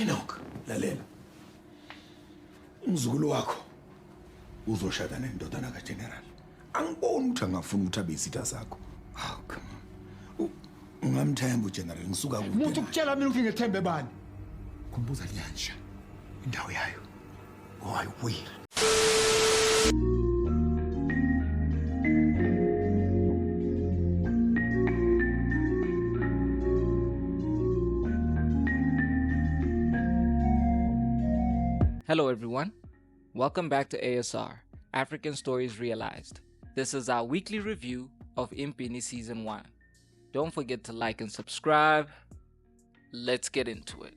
Enoch, lalela. Umzukulu wakho uzoshada nendodana kaGeneral. Angiboni ukuthi angafuna ukuthi abe isitha sakho. Oh, come on. Ungamthemba uGeneral ngisuka kude. Umuntu ukutshela mina ukuthi ngethembe bani? Kumbuza liyansha. Indawo yayo. Oh, I will. Hello everyone, welcome back to ASR, African Stories Realized. This is our weekly review of Empini Season 1. Don't forget to like and subscribe. Let's get into it.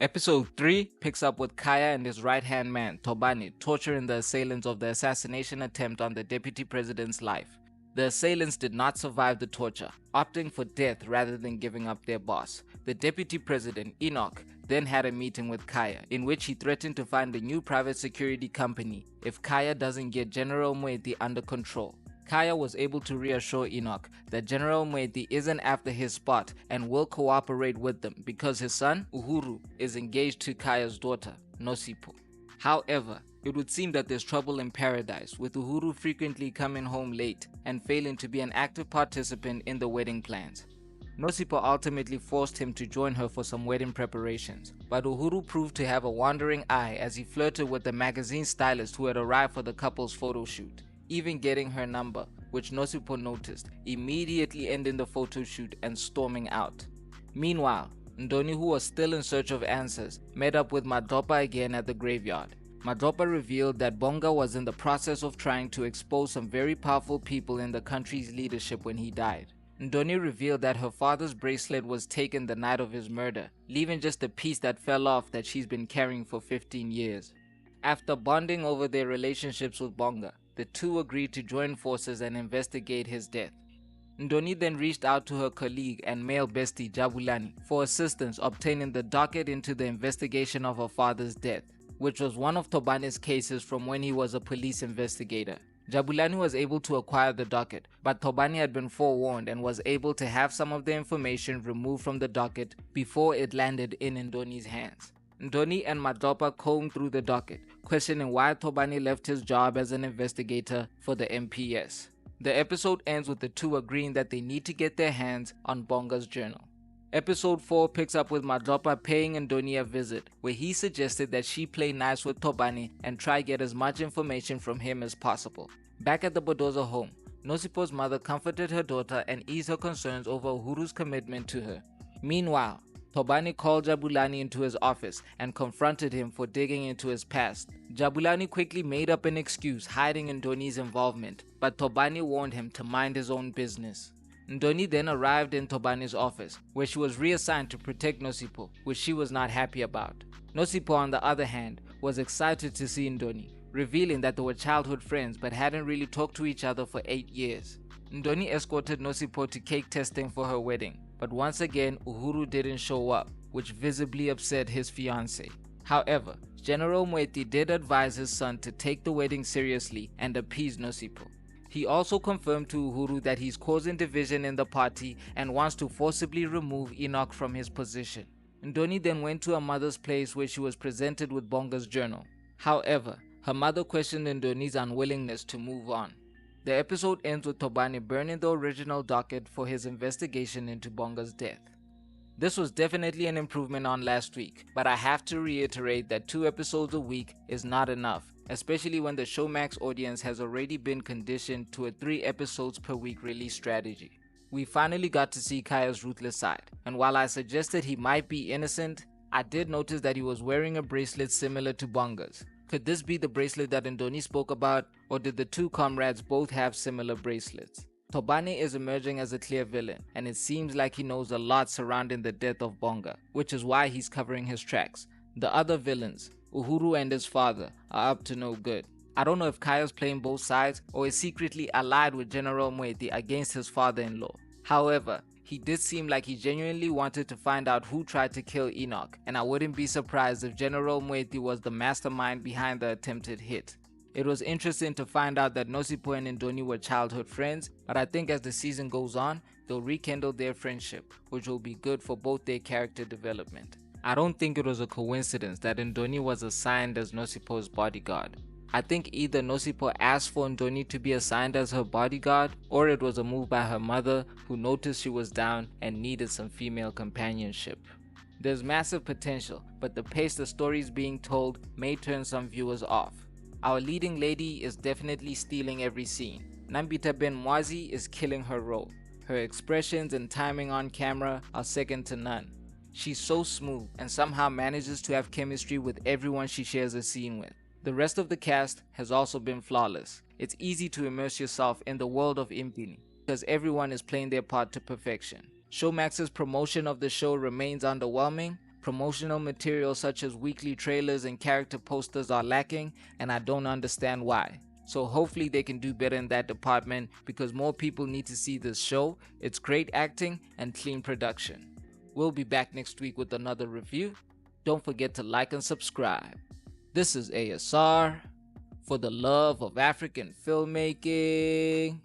Episode 3 picks up with Khaya and his right-hand man, Thobani, torturing the assailants of the assassination attempt on the deputy president's life. The assailants did not survive the torture, opting for death rather than giving up their boss. The deputy president, Enoch, then had a meeting with Khaya, in which he threatened to find a new private security company if Khaya doesn't get General Mweti under control. Khaya was able to reassure Enoch that General Mweti isn't after his spot and will cooperate with them because his son, Uhuru, is engaged to Khaya's daughter, Nosipho. However, it would seem that there's trouble in paradise, with Uhuru frequently coming home late and failing to be an active participant in the wedding plans. Nosipho ultimately forced him to join her for some wedding preparations, but Uhuru proved to have a wandering eye as he flirted with the magazine stylist who had arrived for the couple's photo shoot, even getting her number, which Nosipho noticed, immediately ending the photo shoot and storming out. Meanwhile, Ndoni, who was still in search of answers, met up with Madopa again at the graveyard. Madopa revealed that Bonga was in the process of trying to expose some very powerful people in the country's leadership when he died. Ndoni revealed that her father's bracelet was taken the night of his murder, leaving just a piece that fell off that she's been carrying for 15 years. After bonding over their relationships with Bonga, the two agreed to join forces and investigate his death. Ndoni then reached out to her colleague and male bestie Jabulani for assistance obtaining the docket into the investigation of her father's death, which was one of Thobani's cases from when he was a police investigator. Jabulani was able to acquire the docket, but Thobani had been forewarned and was able to have some of the information removed from the docket before it landed in Ndoni's hands. Ndoni and Madopa combed through the docket, questioning why Thobani left his job as an investigator for the MPS. The episode ends with the two agreeing that they need to get their hands on Bonga's journal. Episode 4 picks up with Madopa paying Ndoni a visit, where he suggested that she play nice with Thobani and try get as much information from him as possible. Back at the Bodoza home, Nosipho's mother comforted her daughter and eased her concerns over Uhuru's commitment to her. Meanwhile, Thobani called Jabulani into his office and confronted him for digging into his past. Jabulani quickly made up an excuse hiding Ndoni's involvement, but Thobani warned him to mind his own business. Ndoni then arrived in Thobani's office, where she was reassigned to protect Nosipho, which she was not happy about. Nosipho, on the other hand, was excited to see Ndoni, revealing that they were childhood friends but hadn't really talked to each other for 8 years. Ndoni escorted Nosipho to cake testing for her wedding, but once again Uhuru didn't show up, which visibly upset his fiancée. However, General Mweti did advise his son to take the wedding seriously and appease Nosipho. He also confirmed to Uhuru that he's causing division in the party and wants to forcibly remove Enoch from his position. Ndoni then went to her mother's place where she was presented with Bonga's journal. However, her mother questioned Ndoni's unwillingness to move on. The episode ends with Thobani burning the original docket for his investigation into Bonga's death. This was definitely an improvement on last week, but I have to reiterate that 2 episodes a week is not enough, especially when the Showmax audience has already been conditioned to a 3 episodes per week release strategy. We finally got to see Khaya's ruthless side, and while I suggested he might be innocent, I did notice that he was wearing a bracelet similar to Bonga's. Could this be the bracelet that Ndoni spoke about, or did the two comrades both have similar bracelets? Thobani is emerging as a clear villain, and it seems like he knows a lot surrounding the death of Bonga, which is why he's covering his tracks. The other villains, Uhuru and his father, are up to no good. I don't know if Khaya's playing both sides or is secretly allied with General Mweti against his father-in-law. However, he did seem like he genuinely wanted to find out who tried to kill Enoch, and I wouldn't be surprised if General Mweti was the mastermind behind the attempted hit. It was interesting to find out that Nosipho and Ndoni were childhood friends, but I think as the season goes on, they'll rekindle their friendship, which will be good for both their character development. I don't think it was a coincidence that Ndoni was assigned as Nosipo's bodyguard. I think either Nosipo asked for Ndoni to be assigned as her bodyguard, or it was a move by her mother who noticed she was down and needed some female companionship. There's massive potential, but the pace the story is being told may turn some viewers off. Our leading lady is definitely stealing every scene. Nambita Ben Mwazi is killing her role. Her expressions and timing on camera are second to none. She's so smooth and somehow manages to have chemistry with everyone she shares a scene with. The rest of the cast has also been flawless. It's easy to immerse yourself in the world of Empini because everyone is playing their part to perfection. Showmax's promotion of the show remains underwhelming. Promotional material such as weekly trailers and character posters are lacking, and I don't understand why. So hopefully they can do better in that department because more people need to see this show. It's great acting and clean production. We'll be back next week with another review. Don't forget to like and subscribe. This is ASR for the love of African filmmaking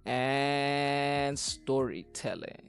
and storytelling.